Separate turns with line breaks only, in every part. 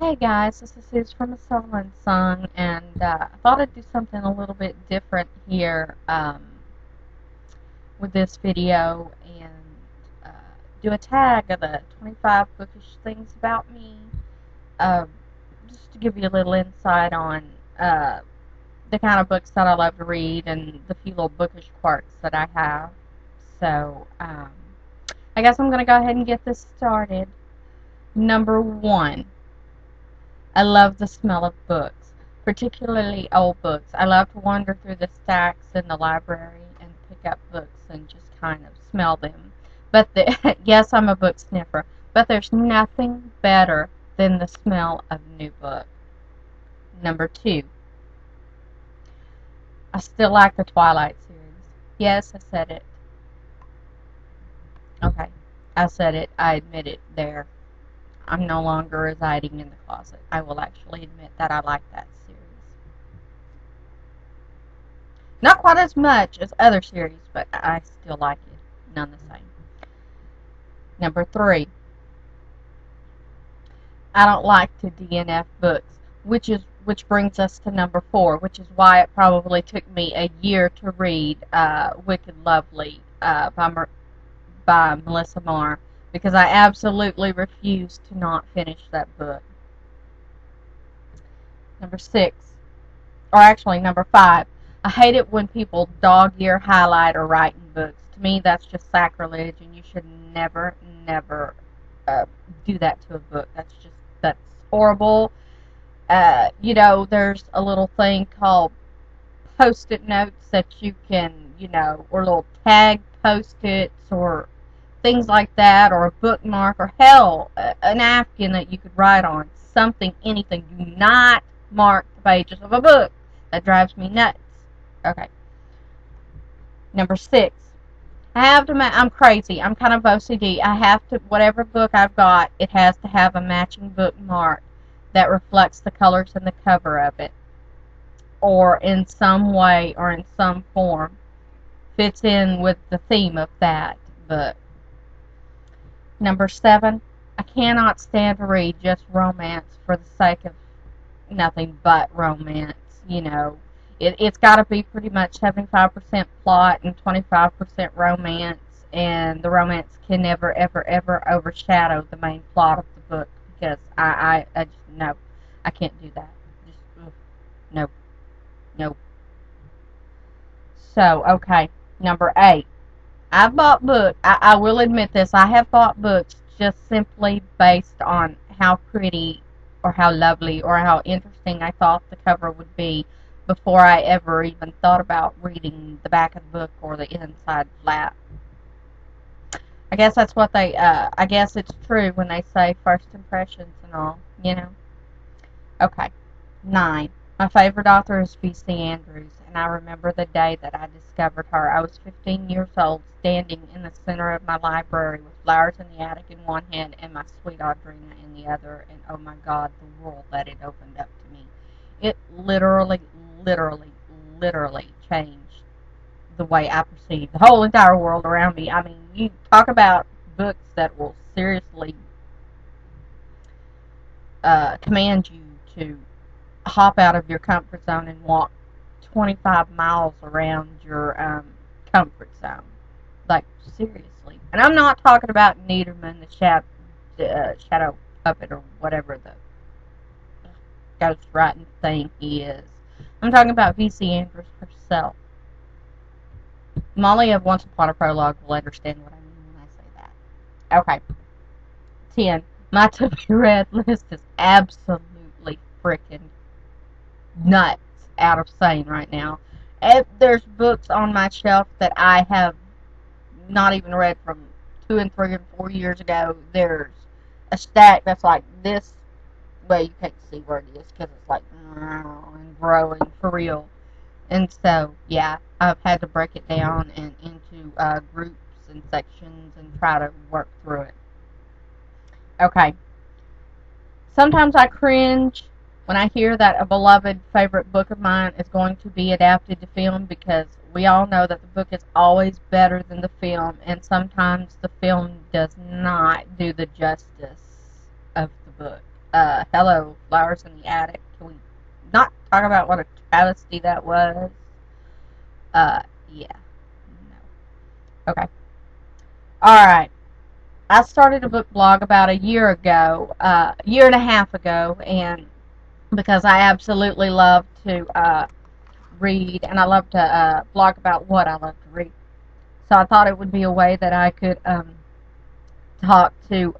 Hey guys, this is Suze from A Soul and Song, and I thought I'd do something a little bit different here with this video and uh, do a tag of the 25 bookish things about me, uh, just to give you a little insight on uh, the kind of books that I love to read and the few little bookish quirks that I have. So, I guess I'm going to go ahead and get this started. Number one. I love the smell of books, particularly old books. I love to wander through the stacks in the library and pick up books and just kind of smell them. Yes, I'm a book sniffer, but there's nothing better than the smell of a new book. Number two, I still like the Twilight series. Yes, I said it. Okay, I said it. I admit it there. I'm no longer residing in the closet. I will actually admit that I like that series. Not quite as much as other series, but I still like it, none the same. Number three, I don't like to DNF books, which brings us to number four, which is why it probably took me a year to read Wicked Lovely by Melissa Marr, because I absolutely refuse to not finish that book. Number six, or actually number five, I hate it when people dog-ear highlight or write in books. To me, that's just sacrilege, and you should never, never do that to a book. That's horrible. There's a little thing called post-it notes that you can, or little tag post-its or things like that, or a bookmark, or hell, a napkin that you could write on. Something, anything. Do not mark the pages of a book. That drives me nuts. Okay. Number six. I'm crazy. I'm kind of OCD. I have to, whatever book I've got, it has to have a matching bookmark that reflects the colors in the cover of it, or in some way, or in some form, fits in with the theme of that book. Number seven, I cannot stand to read just romance for the sake of nothing but romance. It's got to be pretty much 75% plot and 25% romance, and the romance can never, ever, ever overshadow the main plot of the book, because I just, no, I can't do that. Just, no, no. So, okay, number eight. I've bought books. I will admit this. I have bought books just simply based on how pretty or how lovely or how interesting I thought the cover would be before I ever even thought about reading the back of the book or the inside flap. I guess that's what I guess it's true when they say first impressions and all. Okay. 9. My favorite author is V.C. Andrews, and I remember the day that I discovered her. I was 15 years old, standing in the center of my library with flowers in the attic in one hand and my sweet Audrina in the other, and oh my God, the world that it opened up to me. It literally, literally, literally changed the way I perceive the whole entire world around me. I mean, you talk about books that will seriously command you to hop out of your comfort zone and walk 25 miles around your comfort zone. Like, seriously. And I'm not talking about Niederman, the shadow puppet, or whatever the ghostwriting thing he is. I'm talking about V.C. Andrews herself. Molly of Once Upon a Prologue will understand what I mean when I say that. Okay. 10. My to-be-read list is absolutely freaking nuts out of sane right now. There's books on my shelf that I have not even read from 2 and 3 and 4 years ago. There's a stack that's like this. Well, you can't see where it is because it's like and growing for real. And so, yeah, I've had to break it down and into groups and sections and try to work through it. Okay. Sometimes I cringe when I hear that a beloved favorite book of mine is going to be adapted to film, because we all know that the book is always better than the film, and sometimes the film does not do the justice of the book. Hello, Flowers in the Attic. Can we not talk about what a travesty that was? Yeah. No. Okay. Alright. I started a book blog about a year ago, year and a half ago, and because I absolutely love to read, and I love to blog about what I love to read. So I thought it would be a way that I could talk to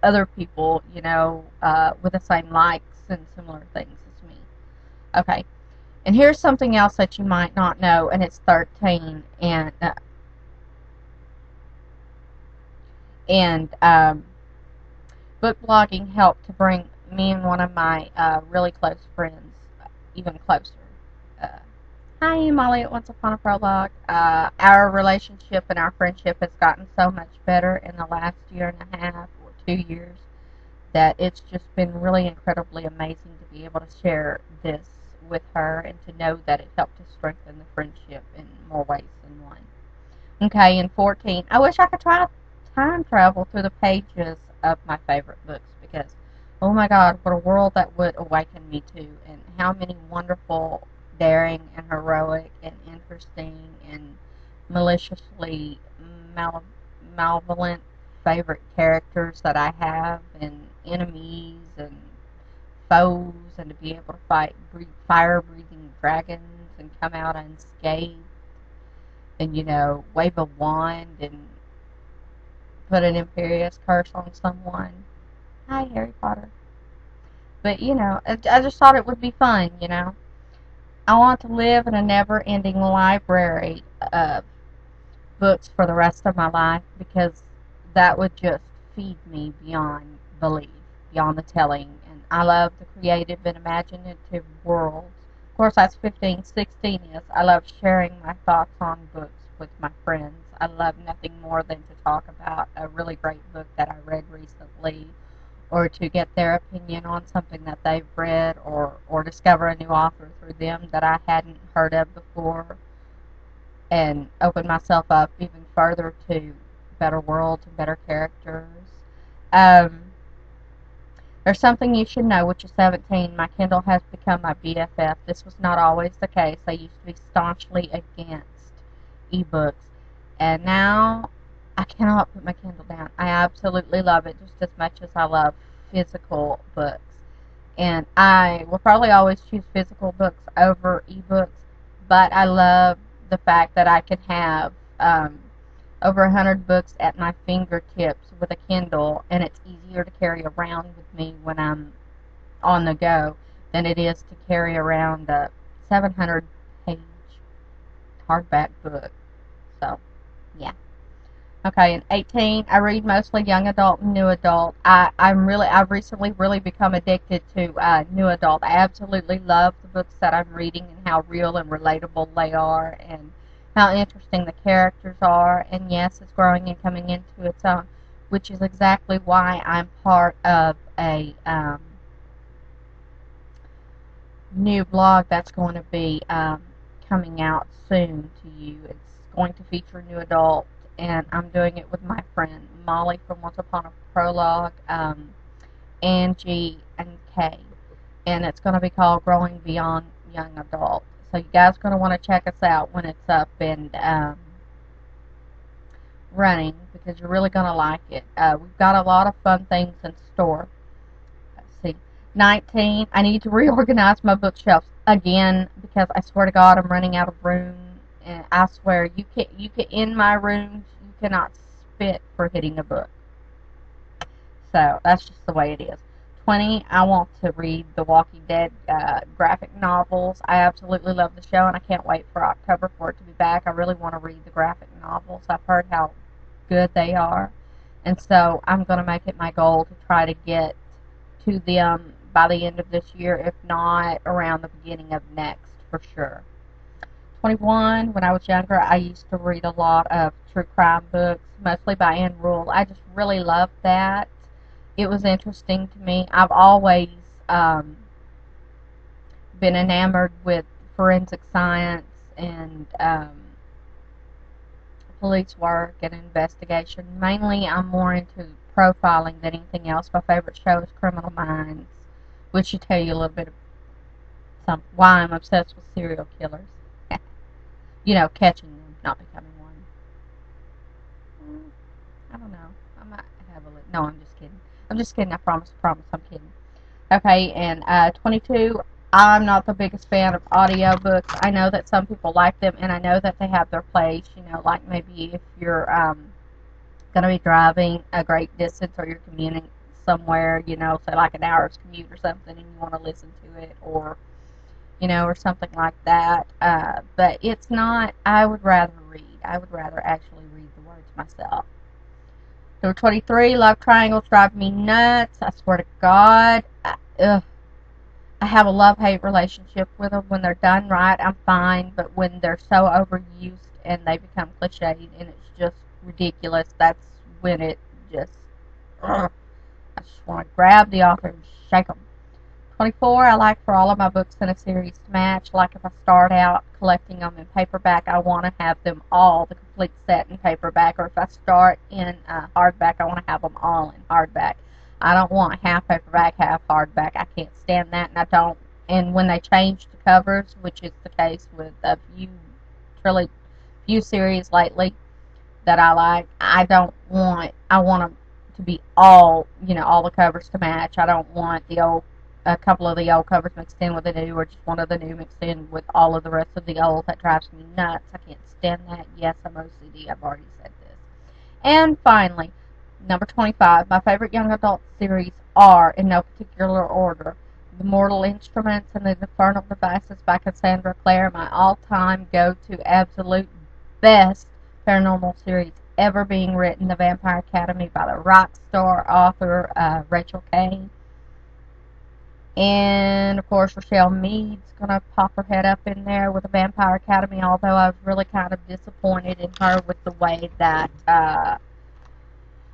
other people, with the same likes and similar things as me. Okay, and here's something else that you might not know, and it's 13, and book blogging helped to bring me and one of my really close friends even closer. Uh, Hi, Molly at Once Upon a Prologue. Our relationship and our friendship has gotten so much better in the last year and a half or 2 years that it's just been really incredibly amazing to be able to share this with her and to know that it helped to strengthen the friendship in more ways than one. Okay, and 14. I wish I could try time travel through the pages of my favorite books because, oh my God, what a world that would awaken me to, and how many wonderful, daring, and heroic, and interesting, and maliciously malevolent favorite characters that I have, and enemies, and foes, and to be able to fight fire-breathing dragons and come out unscathed, and wave a wand and put an imperious curse on someone. Hi, Harry Potter. But I just thought it would be fun. I want to live in a never-ending library of books for the rest of my life because that would just feed me beyond belief, beyond the telling. And I love the creative and imaginative worlds. Of course, that's 15. 16 is I love sharing my thoughts on books with my friends. I love nothing more than to talk about a really great book that I read recently, or to get their opinion on something that they've read, or discover a new author through them that I hadn't heard of before, and open myself up even further to better worlds and better characters. Um, there's something you should know, which is 17. My Kindle has become my BFF. This was not always the case. I used to be staunchly against ebooks, and now I cannot put my Kindle down. I absolutely love it just as much as I love physical books. And I will probably always choose physical books over ebooks, but I love the fact that I can have over 100 books at my fingertips with a Kindle, and it's easier to carry around with me when I'm on the go than it is to carry around a 700-page hardback book. So, yeah. Okay, and 18, I read mostly young adult and new adult. I've recently really become addicted to new adult. I absolutely love the books that I'm reading and how real and relatable they are, and how interesting the characters are. And yes, it's growing and coming into its own, which is exactly why I'm part of a new blog that's going to be coming out soon to you. It's going to feature new adult, and I'm doing it with my friend Molly from Once Upon a Prologue, Angie, and Kay. And it's going to be called Growing Beyond Young Adult. So you guys are going to want to check us out when it's up and running, because you're really going to like it. We've got a lot of fun things in store. Let's see. 19, I need to reorganize my bookshelves again, because I swear to God I'm running out of room. And I swear, you can in my rooms, you cannot spit for hitting a book. So that's just the way it is. 20, I want to read the Walking Dead graphic novels. I absolutely love the show, and I can't wait for October for it to be back. I really want to read the graphic novels. I've heard how good they are, and so I'm going to make it my goal to try to get to them by the end of this year, if not around the beginning of next, for sure. 21, when I was younger, I used to read a lot of true crime books, mostly by Anne Rule. I just really loved that. It was interesting to me. I've always been enamored with forensic science and police work and investigation. Mainly, I'm more into profiling than anything else. My favorite show is Criminal Minds, which should tell you a little bit of why I'm obsessed with serial killers. You know, catching them, not becoming one. I don't know. I might have a no, I'm just kidding. I'm just kidding. I promise, I'm kidding. Okay, and 22, I'm not the biggest fan of audiobooks. I know that some people like them, and I know that they have their place, you know, like maybe if you're going to be driving a great distance or you're commuting somewhere, you know, say like an hour's commute or something, and you want to listen to it, or, you know, or something like that. But it's not, I would rather read. I would rather actually read the words myself. Number 23, love triangles drive me nuts. I swear to God. I have a love-hate relationship with them. When they're done right, I'm fine. But when they're so overused and they become cliched and it's just ridiculous, that's when it just, I just want to grab the author and shake them. 24, I like for all of my books in a series to match. Like if I start out collecting them in paperback, I want to have them all, the complete set in paperback. Or if I start in hardback, I want to have them all in hardback. I don't want half paperback, half hardback. I can't stand that, and I don't. And when they change the covers, which is the case with a few series lately that I like, I want them to be all, you know, all the covers to match. I don't want a couple of the old covers mixed in with the new, or just one of the new mixed in with all of the rest of the old. That drives me nuts. I can't stand that. Yes, I'm OCD. I've already said this. And finally, number 25, my favorite young adult series are, in no particular order, The Mortal Instruments and The Infernal Devices by Cassandra Clare, my all-time go-to absolute best paranormal series ever being written, The Vampire Academy by the rock star author Rachel Kane. And, of course, Rochelle Mead's going to pop her head up in there with the Vampire Academy, although I was really kind of disappointed in her with the way that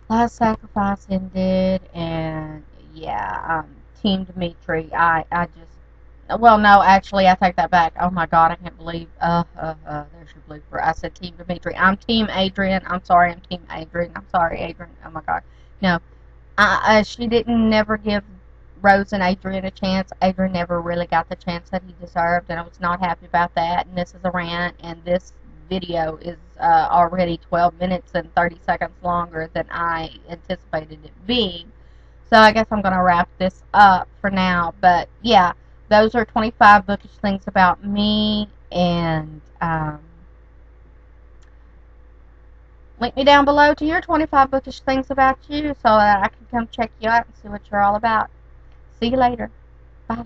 Last Sacrifice ended. And, yeah, Team Dimitri, I just, well, no, actually, I take that back. Oh, my God, I can't believe, there's your blooper. I said Team Dimitri. I'm Team Adrian. I'm sorry, I'm Team Adrian. I'm sorry, Adrian. Oh, my God. No, she didn't never give Rose and Adrian a chance. Adrian never really got the chance that he deserved, and I was not happy about that. And this is a rant, and this video is already 12 minutes and 30 seconds longer than I anticipated it being. So I guess I'm going to wrap this up for now. But yeah, those are 25 bookish things about me, and link me down below to your 25 bookish things about you so that I can come check you out and see what you're all about. See you later. Bye.